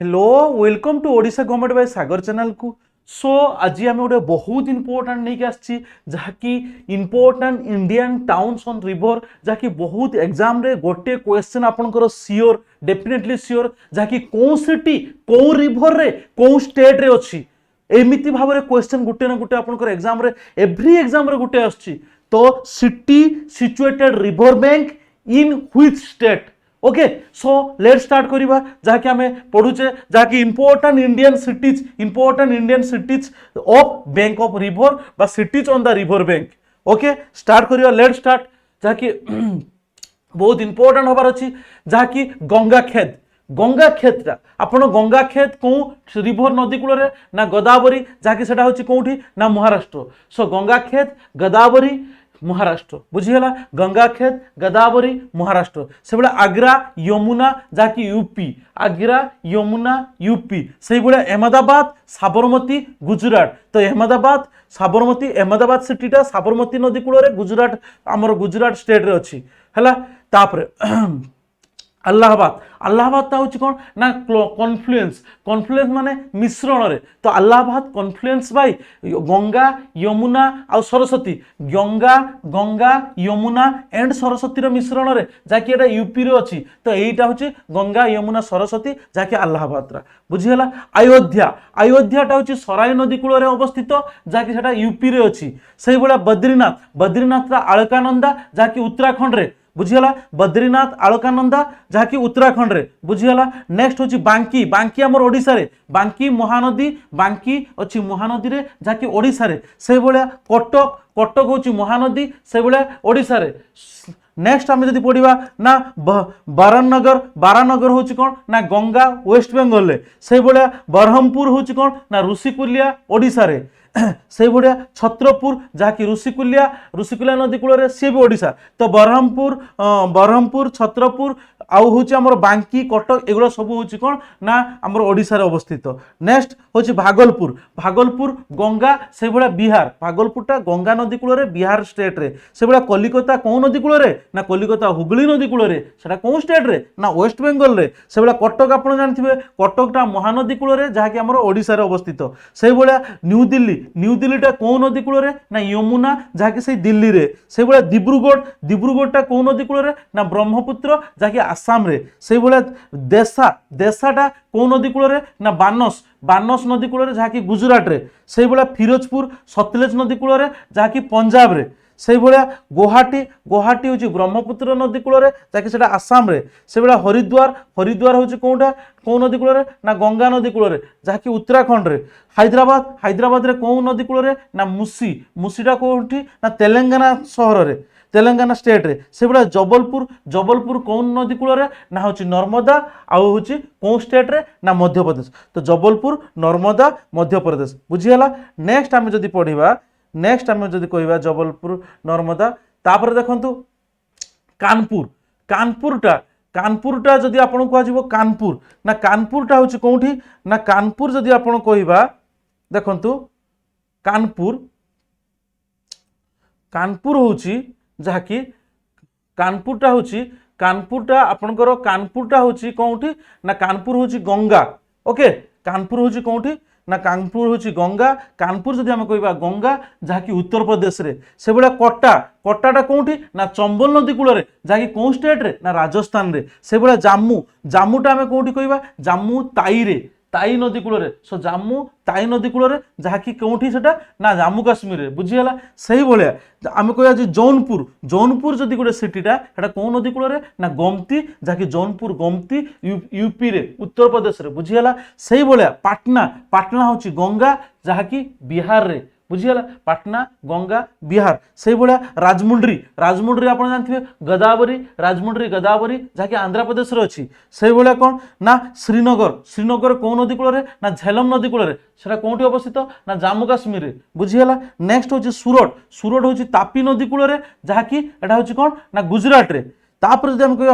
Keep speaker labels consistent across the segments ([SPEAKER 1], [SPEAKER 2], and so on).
[SPEAKER 1] Hello welcome to Odisha government by Sagar channel को। So आज आम गोटे बहुत इंपोर्टाट नहीं आसी जहाँकि important Indian towns on river जहाँकि बहुत एग्जाम रे गोटे क्वेश्चन आपनकर सियोर डेफिनेटली सियोर जहाँकि कौन सिटी कौ रिवर रे कौ स्टेट रे अच्छी एमिति भाव में क्वेश्चन गोटे ना गोटे आपनकर एग्जाम रे एव्री एग्जाम रे गोटे आछि। तो city situated river bank in which state. Okay so let start करिबा जहाँकि आमे पढुचे जहाँकि important Indian cities of bank of river बा cities on the river bank. Okay start करिबा लेट स्टार्ट जहाँकि बहुत इंपोर्टेंट होबार अछि जहाँकि गंगा खेत आपण गंगा खेत कौ रिवर नदी कूल ना गोदावरी जहाँकि सेटा होछि कोठी ना महाराष्ट्र। सो गंगा खेत गोदावरी महाराष्ट्र बुझीगला गंगा खेत गोदावरी महाराष्ट्र से भाया आग्रा यमुना जहाँकि यूपी आग्रा यमुना यूपी से भाया अहमदाबाद साबरमती गुजरात। तो अहमदाबाद सिटीटा साबरमती नदी कूल गुजरात आमर गुजरात स्टेट रे अच्छी है। तापर अलाहाबाद हूँ कौन ना कन्फ्लुएंस माने मिश्रण रे। तो अलाहाबाद कन्फ्लुएंस बाई गंगा यमुना आ सरस्वती गंगा यमुना एंड सरस्वती मिश्रण रे जहाँकि एटा यूपी रे अच्छी। तो यहीटा हूँ गंगा यमुना सरस्वती जहाँकि अलाहाबाद बुझीगला। अयोध्याटा हूँ सराई नदी कूल अवस्थित जहाँकि सेटा यूपी रे अच्छी। से भाया बद्रीनाथ आलकानंदा जहाँकि उत्तराखंड रे बुझीगला बद्रीनाथ आलकानंदा जहाँकि उत्तराखंड रे बुझीगला। नेक्स्ट हूँ बांकी आमर ओडिशा रे बांकी अच्छी महानदी रे जहाँकि ओडिशा रे। से भाया कटक हूँ महानदी से भाया ओडिशा रे। नेक्स्ट आम जब पढ़ा ना बारानगर हूँ कौन ना गंगा वेस्ट बेंगल रे। से भाया बरहमपुर हूँ कौन ना ऋषिकुलिया ओडिशा रे। से भाया छत्रपुर जहाँकि ऋषिकुलिया नदी कूल सी भी ओडिशा। तो बरहमपुर छत्रपुर आउ हूँ आमर बांकी कटक एगुड़ा सब हूँ कौन ना आमर ओडिशा रे अवस्थित। नेक्स्ट हूँ भागलपुर गंगा से भाया बिहार भागलपुरटा गंगा नदी कूल बिहार स्टेट रे। से भाया कलिकता कौ नदी कूल ना कलिकता हुगली नदी कूल से कौ स्टेट रे ना वेस्ट बेंगल रे। से भाया कटक आप जानते कटकटा महानदी कूल जहाँकि आमर ओडिशा रे अवस्थित। से भाया न्यू दिल्लीटा कौ नदी कूल ना यमुना जहाँकि से दिल्ली रे। से भाया दिब्रुगढ़टा कौ नदी कूल ना ब्रह्मपुत्र जहाँकि आसाम रे। से भाया देशाटा कौ नदी कूल ना बानस नदी कूल जहाँकि गुजरात रे। से भाया फिरोजपुर सतलेज नदी कूल जहाँकि पंजाब रे। से भाया गुवाहाटी हूँ ब्रह्मपुत्र नदी कूल जहाँकि सेटा आसाम रे। से भाया हरिद्वार हूँ कौटा कौ नदी कूल ना गंगा नदी कूल जहाँकि उत्तराखंड रे। हैदराबाद रे कौ नदी कूल ना मुसीटा कौटी ना तेलंगाना सहर रे तेलंगाना स्टेट रे। से भाया जबलपुर कौन नदी कूल ना हूँ नर्मदा आउ हूँ कौ स्टेट रे ना मध्य प्रदेश। तो जबलपुर नर्मदा मध्य प्रदेश बुझीगला। नेक्स्ट आम जब पढ़ा कहवा जबलपुर नर्मदा तापर देखंतु कानपुरटा जदि आपन कह कानपुरटा हूँ कौटी ना कानपुर जदि आपन कहवा देखंतु कानपुर हूँ जहाँकि कानपुरटा आपनकर कानपुरटा हूँ कौटी ना कानपुर हूँ गंगा। ओके कानपुर हूँ कौटी ना कानपुर हूँ गंगा। कानपुर जदि आम कहवा गंगा जहाँकि उत्तर प्रदेश रे। से भाया कट्टाटा कौटी ना चंबल नदी कूल जहाँकि कौ स्टेट रे ना राजस्थान रे। से भाया जाम्मुटा आम कौटी कहवा जाम्मू ताई नदी कूल सो जाम्मू ताई नदी कूल जहाँकि कौटी सेटा ना जम्मू काश्मीर रे बुझीगला। से भाया आम कह जौनपुर जदि गोटे सिटीटा सेटा कौ नदी कूल ना गोमती जहाँकि जौनपुर गोमती यूपी रे उत्तर प्रदेश रे बुझीगला। से भाया पाटना हूँ गंगा जहाँकि बिहार रे बुझीगला पाटना गंगा बिहार। से भाया राजमुंड्री आप जानते गोदावरी जहाँकि आंध्र प्रदेश रे अच्छी। से भाया कौन ना श्रीनगर कौ नदी कूल ना झेलम नदी कूल से कौटी अवस्थित ना जम्मू काश्मीर रे बुझीगला। नेक्स्ट हूँ सूरत हूँ तापी नदी कूल जहाँकि एटा हूँ कौन ना गुजरात रे। तापर जब कह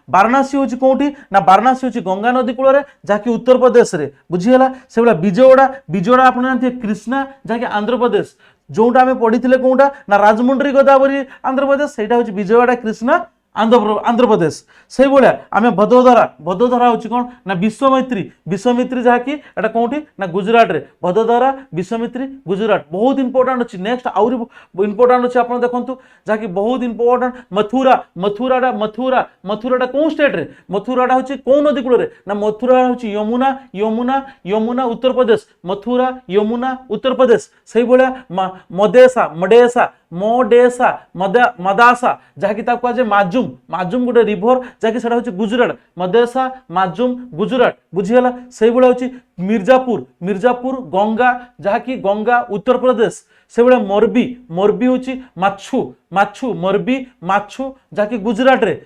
[SPEAKER 1] वाराणसी हूँ कौटी ना वाराणसी हूँ गंगा नदी कूल जहाँकि उत्तर प्रदेश रे बुझीगला। से भाया विजयवाड़ा आप जानते कृष्णा जहाँकि आंध्र प्रदेश। जोटा आम पढ़ी कौटा ना राजमुंड्री गोदावरी आंध्र प्रदेश से हूँ विजयवाड़ा कृष्णा आंध्रप्रदेश से भाया आम भदोदरा भदोदरा हूँ कौन ना विश्वामित्री विश्वामित्री जहाँकि एटा कौटी ना गुजरात रे भदोदरा विश्वामित्री गुजरात बहुत इंपोर्टेंट अच्छी नेक्स्ट आउरी इंपोर्टेंट अच्छे आप देखो जहाँकि बहुत इंपोर्टेंट मथुरा मथुराटा मथुरा मथुराटा कौन स्टेट रे मथुराटा हूँ कौन नदी कूल ना मथुरा हूँ यमुना यमुना यमुना उत्तर प्रदेश मथुरा यमुना उत्तर प्रदेश से भाया मदेसा मडेसा मोडेसा मदासा जहाँकि कहुए माजुम माजुम गोटे रिभर जहाँकि हूँ गुजरात मदेसा माजुम गुजरात बुझीगला से भाया हूँ मिर्जापुर मिर्जापुर गंगा जहाँकि गंगा उत्तर प्रदेश से भाया मोरबी मोरबी हूँ माछु माछु मोरबी माछु जहाँकि गुजरात रे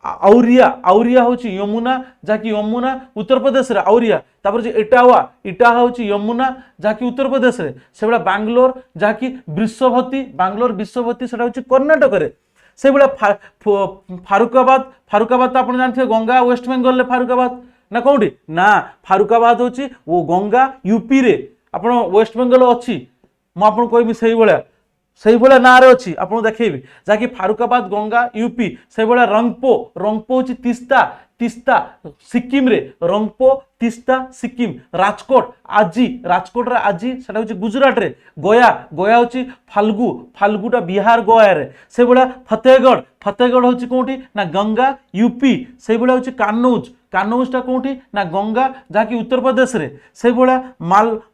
[SPEAKER 1] आउरिया आउरिया हूँ यमुना जहाँकि यमुना उत्तर प्रदेश रे आउरिया तापर इटावा इटाहा हूँ यमुना जहाँकि उत्तर प्रदेश रे से भाया बांग्लोर जहाँकि विश्वभती बांग्लोर विश्वभती से हूँ कर्णाटक रे से भाया फारुकाबाद फारुकाबाद तो आप जानते गंगा वेस्ट बेंगल रे फारुकाबाद ना कौटी ना फारुकाबाद हूँ वो गंगा यूपी रे आप वेस्ट बेंगल अच्छी मुझे कहमी से भाया ना अच्छी आपको देखी जहाँकि फारुकाबाद गंगा यूपी से भाया रंगपो रंगपो हूँ तीस्ता तीस्ता सिक्किम रे रंगपो तीस्ता सिक्किम राजकोट आजी राजकोट रे आजी से हूँ गुजरात रे गया गया हूँ फाल्गु फाल्गुटा बिहार गया रे से भाया फतेहगढ़ फतेहगढ़ हूँ कौटी ना गंगा यूपी से भाया हूँ कान्नौज कान्नौजटा कौटी ना गंगा जहाँकि उत्तर प्रदेश रे से भाया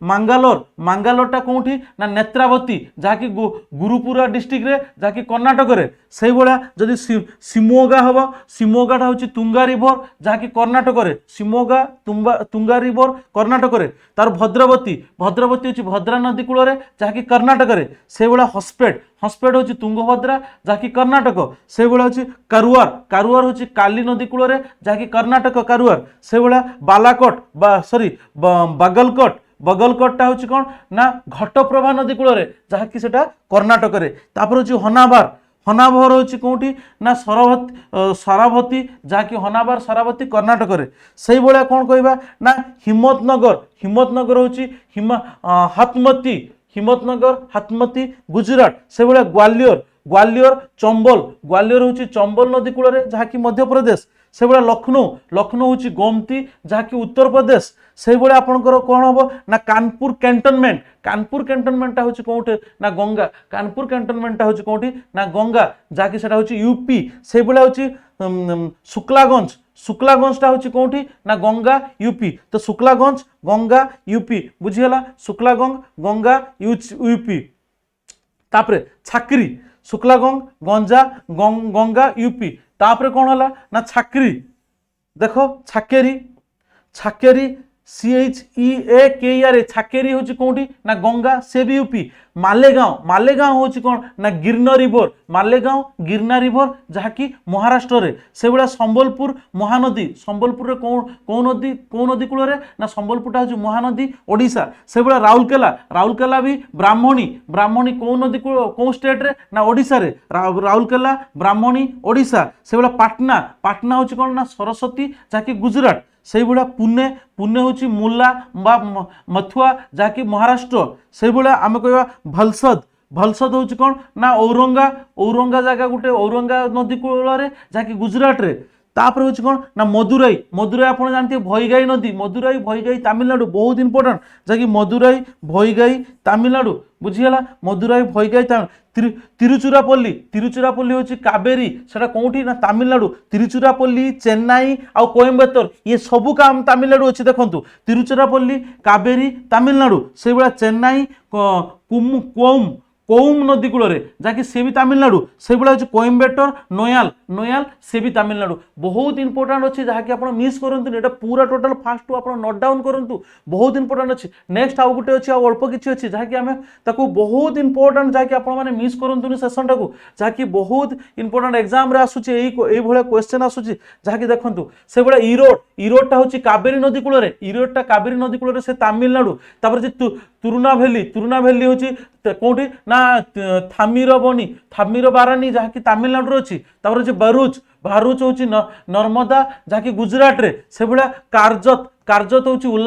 [SPEAKER 1] मांगालोर मांगालोरटा कौटी ना नेत्रावती जहाँकि गुरुपुरा डिस्ट्रिक्ट रे जहाँकि कर्णाटक रे से भाया जदि शिमोगा हम शिमोगाटा हूँ तुंगा रिभर जहाँकि कर्णाटक रे शिमोगा तुंगा रिभर कर्णाटक रे तार भद्रवती भद्रवती हूँ भद्रा नदी कूल जहाँकि कर्णाटक रे से भाया हस्पेट हस्पेट हूँ तुंगभद्रा जहाँकि कर्णाटक से भाया हूँ कारुआर कारुआर हूँ काली नदी कूल जहाँकि कर्णाटक कारुआर से भाया बालाकोट सॉरी बागलकोट बगलकोटा हूँ कौन ना घटप्रभा नदी कूल जहाँकि सेटा कर्णाटक रे तापर हूँ हनाबार हनाभर हूँ कौटी ना सरावती जहाँकि हनाबार सरावती कर्णाटक रे से भाया कौन कहवा ना हिम्मतनगर हूँ हातमती हिम्मतनगर हातमती गुजरात से भाया ग्वालियर ग्वालियर ग्वालियर हूँ चंबल नदी कूल जहाँकि मध्य प्रदेश से भाया लखनऊ लखनऊ हूँ गोमती जहाँकि उत्तर प्रदेश से भाया आपंकर कौन हम ना कानपुर कैंटनमेंटा हूँ कौटे ना गंगा कानपुर कैंटनमेंटा हूँ कौटी ना गंगा जहाँकि हूँ यूपी से भाया हूँ शुक्लागंज शुक्लागंजटा हूँ कौटी ना गंगा यूपी तो शुक्लागंज गंगा यूपी बुझीगला शुक्लागंज गंगा यूपी तापरे छाकरी शुक्लागंज गंजा गंगा यूपी तापरे कौन है ना छाकरी देखो छाकेरी छाकेरी CHEAKER छाकेरी हूँ कौटी ना गंगा से भी यूपी मालेगांव मालेगांव हूँ कौन ना गिरना रिभर मालेगांव गिरना रिभर जहाँकि महाराष्ट्र रे से भाया संबलपुर महानदी संबलपुर कौन नदी कूल ना संबलपुरटा हूँ महानदी ओडिशा से भाया राउरकेला भी ब्राह्मणी ब्राह्मणी कौन नदी कौन स्टेट रे ना ओडिशा रे राउरकेला ब्राह्मणी ओडिशा से भाया पाटना पाटना हूँ कौन ना सरस्वती जहाँकि गुजरात से भाया पुणे पुणे हूँ मुला मथुआ जहाँकि महाराष्ट्र से भाया आम कह भलसद भलसद हूँ कौन ना औरंगा औरंगा जगह गोटे औरंगा नदी कूल जहाँकि गुजरात रे तापर हूँ कौन ना मदुराई मदुराई आप जानते भईगाई नदी मदुराई भईगाई तमिलनाडु बहुत इंपोर्टेंट जहाँकि मदुराई भईगाई तमिलनाडु बुझीगला मदुराई भईगाई तिरुचिरापल्ली तिरुचिरापल्ली हूँ कावेरी से कौटी ना तमिलनाडु तिरुचिरापल्ली चेन्नई आउ कोयम्बटूर ये सबू काम तमिलनाडु अच्छी देखो तिरुचिरापल्ली कावेरी तमिलनाडु से भाया चेन्नई कोम कोम नदी कूल जहाँकि से भी तमिलनाडु से भाया हूँ कोयम्बटूर नोयाल नोयाल से भी तमिलनाडु बहुत इंपोर्टेंट अच्छी जहाँकि आप मिस करूँ ये पूरा टोटाल फास्ट टू आप नोट डाउन करूँ बहुत इंपोर्टेंट अच्छी नेक्स्ट आउ गोटे अच्छी अल्प किसी अच्छी जहाँकि आम ताकू बहुत इंपोर्टेंट जहाँकि आपने मिस करूँ सेसन टाक जहाँकि बहुत इंपोर्टेंट एग्जाम आसूसी भाया क्वेश्चन आसूसी जहाँकि देखूँ से भाया इरोड इरोडटा हूँ कावेरी नदी कूल इरोडटा कावेरी नदी कूल से तमिलनाडु तापर तुरुनाभेली हूँ कौटी ना थामीर बारानी जहाँकि तमिलनाडु अच्छी तापर हूँ भरूच भरूच हूँ नर्मदा जहाँकि गुजरात रे से भाया कारजत कारजत हूँ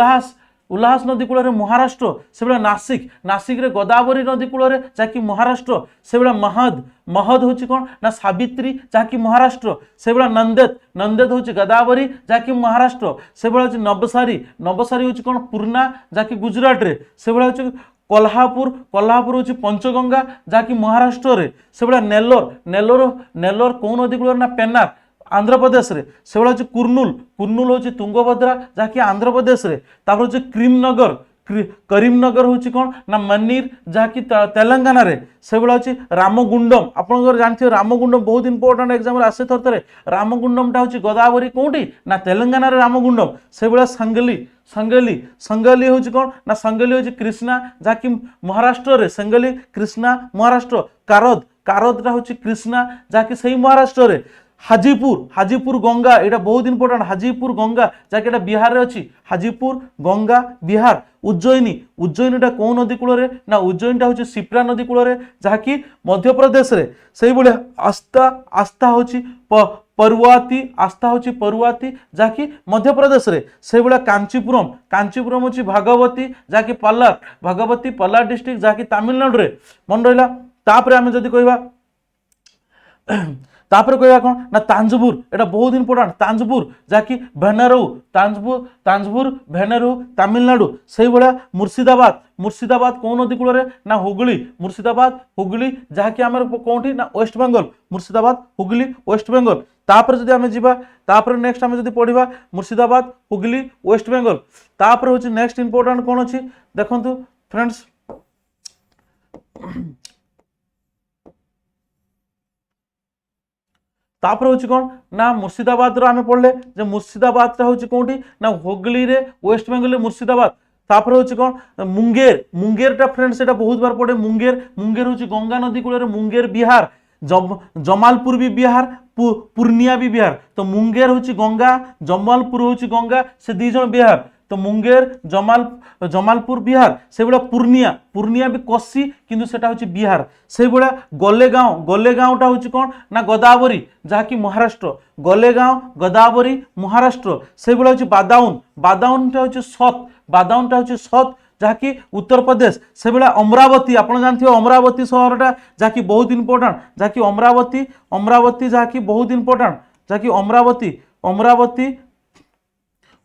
[SPEAKER 1] उल्लास नदी कूल महाराष्ट्र से भाया नासिक नासिक रे गोदावरी नदी कूल जहाँकि महाराष्ट्र से भाया महद महद हूँ कौन ना सावित्री जहाँकि महाराष्ट्र से भाया नंदेद नंदेद हूँ गोदावरी जहाँकि महाराष्ट्र से भाया नवसारी नवसारी हूँ कौन पूर्णा जहाँकि गुजरात रे से भाया कोल्हापुर कोल्हापुर हूँ पंचगंगा जहाँकि महाराष्ट्र रे से भाया नेल्लोर नेल्लोर नेल्लोर कौ नदी कूल ना पेन्नार आंध्र प्रदेश रे से भाया कुर्नूल कुर्नूल हूँ तुंगभद्रा जहाँकि आंध्र प्रदेश रे तापर हूँ करीमनगर करीमनगर हूँ कौन ना मन्नीर जहाँकि तेलंगाना रे से भाया हूँ रामगुंडम आपन जानते रामगुंडम बहुत इंपोर्टेंट एग्जाम आसे थर थे रामगुंडम हूँ गोदावरी कौटी ना तेलंगाना रे रामगुंडम से भाया संगली संगली संगली हूँ कौन ना संगली हूँ कृष्णा जहाँकि महाराष्ट्र रे संगली कृष्णा महाराष्ट्र कारद कारद हूँ कृष्णा जहाँकि सही महाराष्ट्र रे हाजीपुर हाजीपुर गंगा यहाँ बहुत इंपोर्टेंट हाजीपुर गंगा जहाँकि बिहार में अच्छी हाजीपुर गंगा बिहार उज्जयिनी उज्जयिनी कौ नदी कूल ना उज्जयिनी हूँ शिप्रा नदी कूल जहाँकि मध्य प्रदेश रे से भाया आस्था आस्था हूँ परुआती आस्था हूँ परुआती जहाँकि मध्य प्रदेश रे से भाया कांचीपुरम कांचीपुरम हूँ भागवती जहाँकि पल्लार भागवती पल्लार डिस्ट्रिक्ट जहाँकि तमिलनाडु रे मन रहा तापर आम जदि कहवा तापर कहवा कौन ना तांजपुर एटा बहुत इंपोर्टेंट तांजपुर जहाँकि भेनारू तांजपुर तांजपुर भेनारू तमिलनाडु से भाया मुर्शिदाबाद मुर्शिदाबाद कौ नदी कूल ना हुगली मुर्शिदाबाद हुगली जहाँकि आम कौटी ना वेस्ट बेंगल मुर्शिदाबाद हुगली वेस्ट बेंगल तापर जदि आम जीवा तापर नेक्स्ट आम जदि पढ़ा मुर्शिदाबाद हुगली वेस्ट बेंगल तापर हूँ नेक्स्ट इंपोर्टेंट कौन अच्छी देखु फ्रेंड्स तापर हूँ कौन ना मुर्शिदाबाद आम पढ़ले जे मुर्शिदाबाद हूँ कौटी ना हुगली रे वेस्ट बेंगल मुर्शिदाबाद तापर हूँ कौन मुंगेर मुंगेर फ्रेंड्स से बहुत बार पढ़े मुंगेर मुंगेर हूँ गंगा नदी कूल मुंगेर बिहार जमालपुर भी बिहार पूर्णिया भी बिहार तो मुंगेर हूँ गंगा जमालपुर हूँ गंगा से दीज बिहार तो मुंगेर जमालपुर बिहार से भाया पूर्णिया पूर्णिया भी कोसी किंतु सेटा हूँ बिहार से भाया गोलेगांव हूँ कौन ना गोदावरी जहाँकि महाराष्ट्र गोलेगांव गोदावरी महाराष्ट्र से भाया हूँ बादाउन बादाउन हूँ सत बादाउन हूँ सत जहाँकि उत्तर प्रदेश से भाया अमरावती आप जानते हो अमरावती सहरटा जहाँकि बहुत इंपोर्टेंट जहाँकि अमरावती अमरावती जहाँकि बहुत इंपोर्टेंट जहाँकि अमरावती अमरावती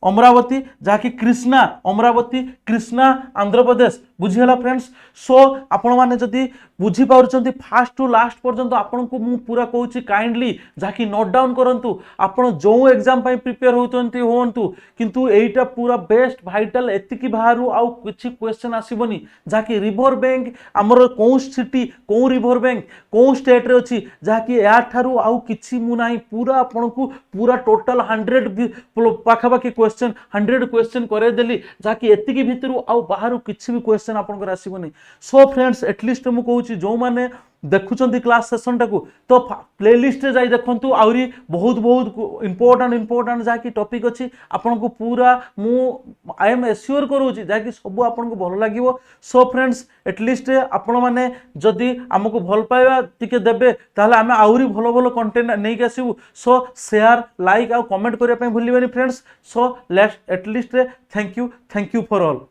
[SPEAKER 1] अमरावती जहाँकि कृष्णा अमरावती कृष्णा आंध्र प्रदेश बुझीगला फ्रेंड्स सो आपण मैंने जदि बुझी पार्टी फास्ट टू लास्ट पर्यंत आपन को मु पूरा कहूँ काइंडली जहाँकि नोट डाउन करूँ आपड़ जो एग्जाम प्रिपेयर होती हूँ किंतु एटा पूरा बेस्ट भाइटाल एतिकी बाहर आउ किसी क्वेश्चन आसबनी जहाँकि रिवर बैंक आमर कौ सिटी कौ रिवर बैंक कौ स्टेट रे अच्छी जहाँकि याठारू आउ किसी मुना पूरा आपन को पूरा टोटल 100 पाखापाखि क्वेश्चन 100 क्वेश्चन करदेली जहाँकि एतिकी भितर आउ बाहर किसी भी क्वेश्चन आपन आसबनी सो फ्रेंड्स एटलिस्ट मुझे कहूँ जो मैंने देखुं क्लास सेसन टाकू तो प्लेलिस्ट रे जाई देखंतु आउरी बहुत बहुत इंपोर्टेंट जहाँकि टॉपिक अच्छी आपन को पूरा मु आई एम एश्योर करूँ जहाँकि सब आपन को भल लगे सो फ्रेंड्स एटलिस्ट आपण मैंने जदि आमको भल पाइबा टिके देबे ताहले आमे आउरी भल भल कंटेंट नहीं आसबू सो शेयर लाइक आ कमेंट करने भूलिबेनी friends so let's at least thank you for all.